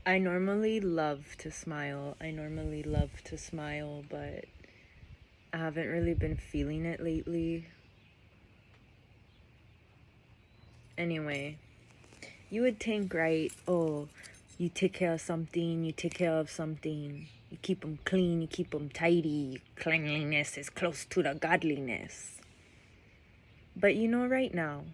I normally love to smile, but I haven't really been feeling it lately. Anyway, you would think, right? Oh, you take care of something, you keep them clean, you keep them tidy. Cleanliness is close to the godliness. But right now,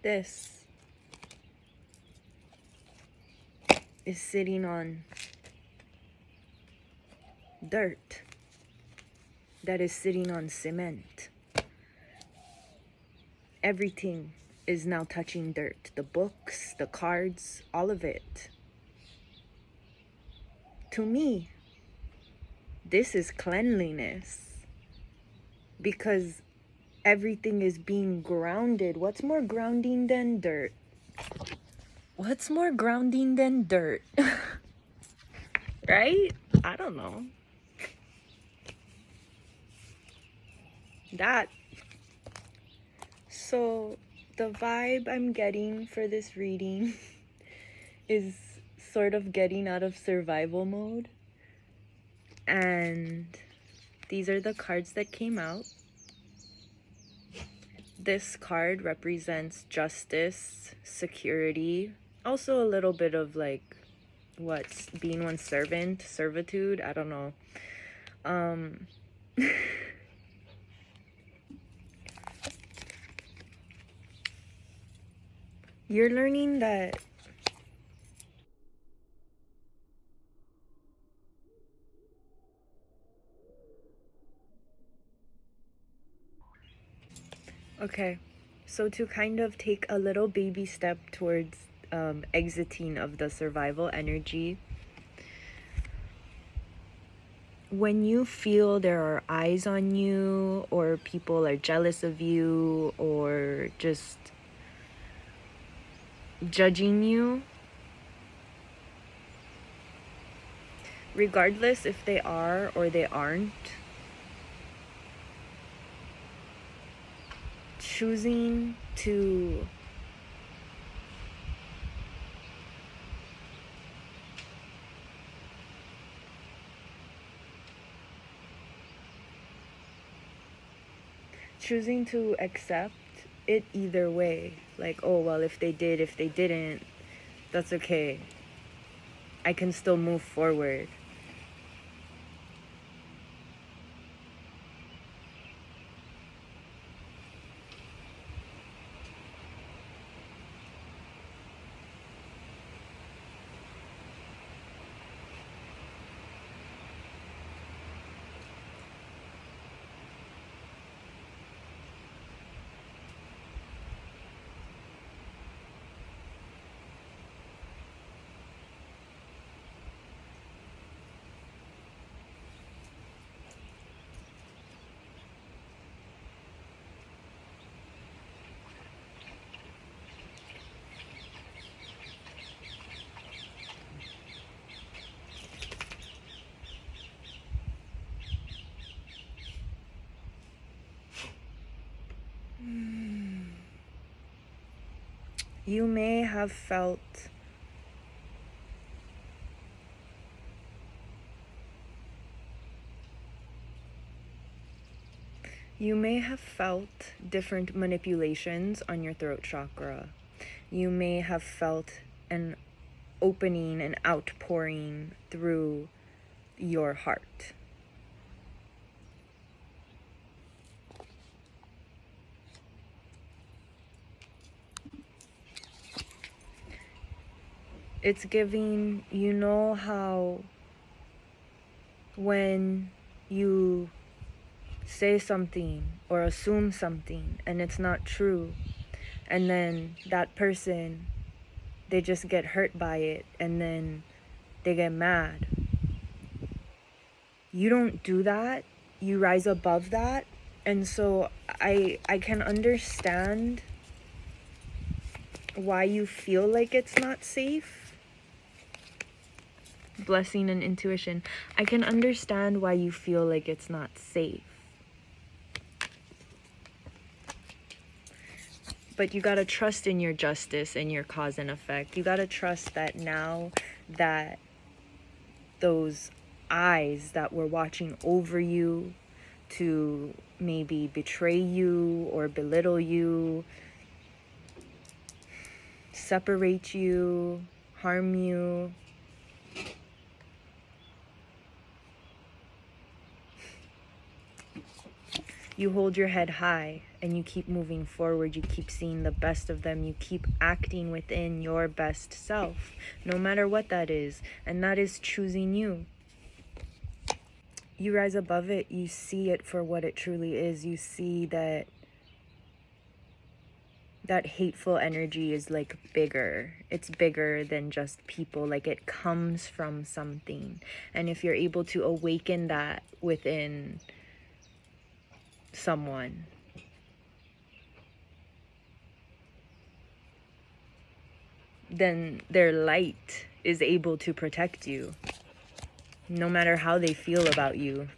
this is sitting on dirt that is sitting on cement. Everything is now touching dirt. The books, the cards, all of it. To me, this is cleanliness. Because everything is being grounded. What's more grounding than dirt? What's more grounding than dirt? Right? I don't know. That. So, the vibe I'm getting for this reading is sort of getting out of survival mode. And these are the cards that came out. This card represents justice, security, also a little bit of like what's being one's servant, servitude, I don't know. You're learning that okay, so to kind of take a little baby step towards exiting of the survival energy, when you feel there are eyes on you, or people are jealous of you, or just judging you, regardless if they are or they aren't, choosing to accept it either way. Like, oh, well, if they did, if they didn't, that's okay. I can still move forward. You may have felt different manipulations on your throat chakra. You may have felt an opening, an outpouring through your heart. It's giving, how when you say something or assume something and it's not true, and then that person, they just get hurt by it and then they get mad. You don't do that. You rise above that. And so I can understand why you feel like it's not safe. blessing and intuition. I can understand why you feel like it's not safe. But you gotta trust in your justice and your cause and effect. You gotta trust that now that those eyes that were watching over you to maybe betray you or belittle you, separate you, harm you, you hold your head high and you keep moving forward. You keep seeing the best of them. You keep acting within your best self, no matter what that is. And that is choosing you. You rise above it. You see it for what it truly is. You see that hateful energy is like bigger. It's bigger than just people. Like it comes from something. And if you're able to awaken that within someone, then their light is able to protect you, no matter how they feel about you.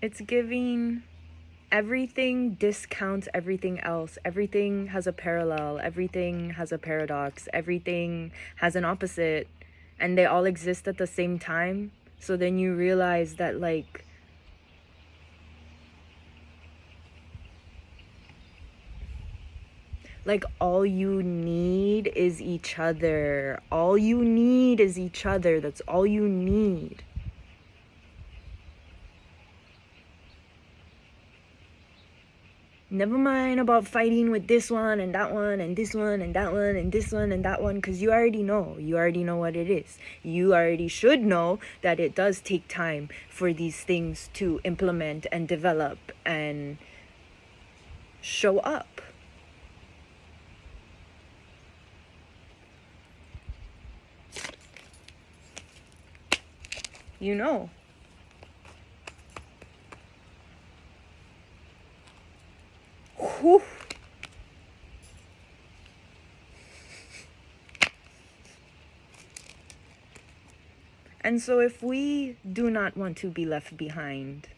It's giving everything discounts everything else. Everything has a parallel. Everything has a paradox. Everything has an opposite. And they all exist at the same time. So then you realize that like all you need is each other. All you need is each other. That's all you need. Never mind about fighting with this one and that one and this one and that one and this one and that one, because you already know. You already know what it is. You already should know that it does take time for these things to implement and develop and show up. You know. Whew. And so if we do not want to be left behind,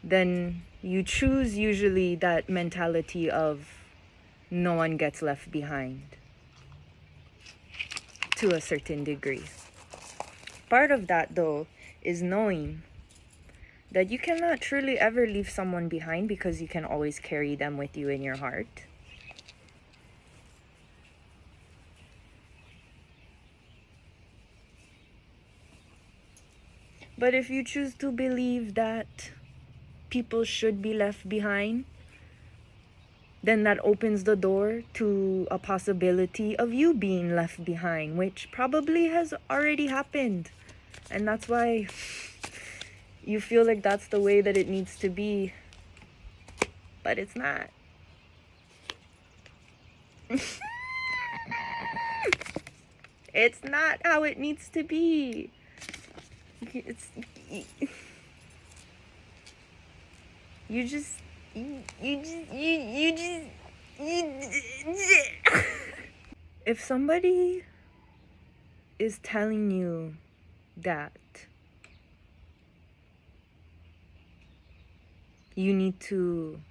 then you choose usually that mentality of no one gets left behind to a certain degree. Part of that, though, is knowing that you cannot truly ever leave someone behind because you can always carry them with you in your heart. But if you choose to believe that people should be left behind, then that opens the door to a possibility of you being left behind, which probably has already happened. And that's why you feel like that's the way that it needs to be. But it's not. It's not how it needs to be. You just if somebody is telling you that you need to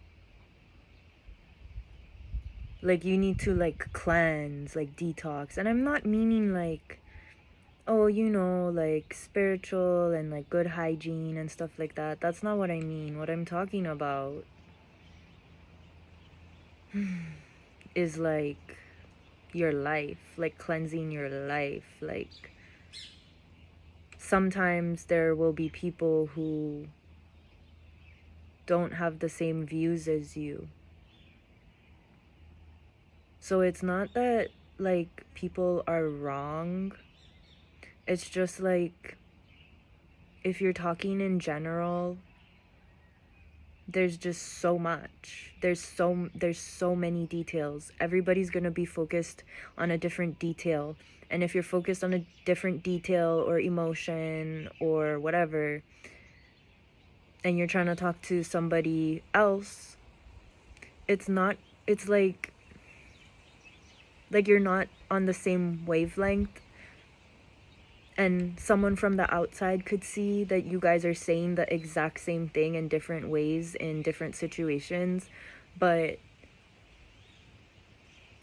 cleanse, like detox, and I'm not meaning like, oh, like spiritual and like good hygiene and stuff like that. That's not what I mean. What I'm talking about is like your life, like cleansing your life. Like sometimes there will be people who don't have the same views as you. So it's not that like people are wrong. It's just like if you're talking in general, there's just so much. There's so many details. Everybody's going to be focused on a different detail. And if you're focused on a different detail or emotion or whatever, and you're trying to talk to somebody else, it's like you're not on the same wavelength, and someone from the outside could see that you guys are saying the exact same thing in different ways in different situations, but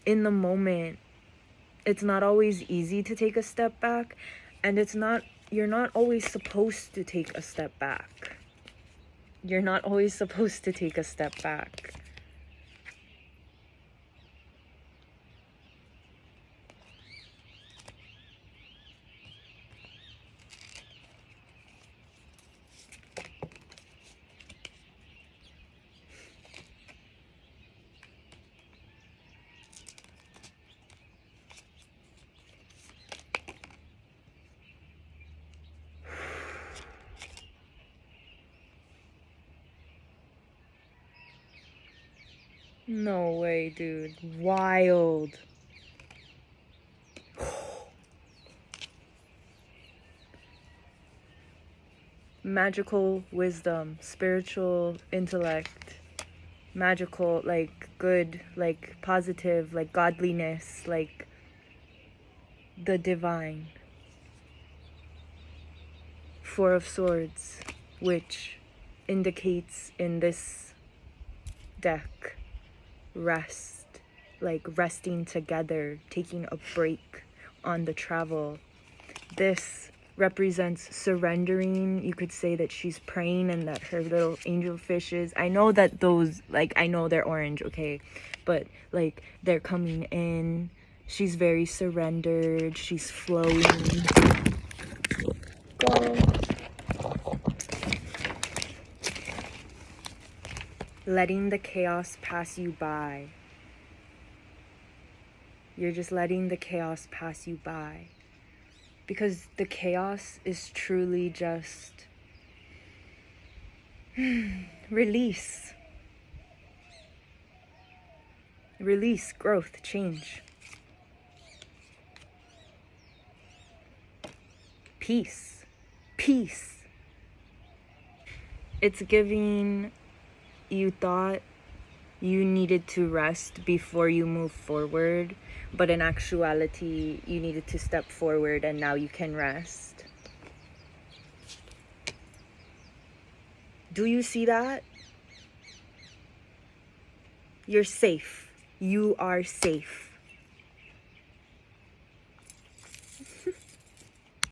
in the moment it's not always easy to take a step back, and you're not always supposed to take a step back. You're not always supposed to take a step back. No way, dude. Wild. Magical wisdom, spiritual intellect, magical, like good, like positive, like godliness, like the divine. Four of Swords, which indicates in this deck rest, like resting together, taking a break on the travel. This represents surrendering. You could say that she's praying and that her little angel fishes, I know that those, like, I know they're orange, okay, but like they're coming in. She's very surrendered. She's flowing. Go. Letting the chaos pass you by. You're just letting the chaos pass you by. Because the chaos is truly just release. Release, growth, change. Peace. Peace. It's giving you thought you needed to rest before you move forward, but in actuality, you needed to step forward and now you can rest. Do you see that? You're safe. You are safe.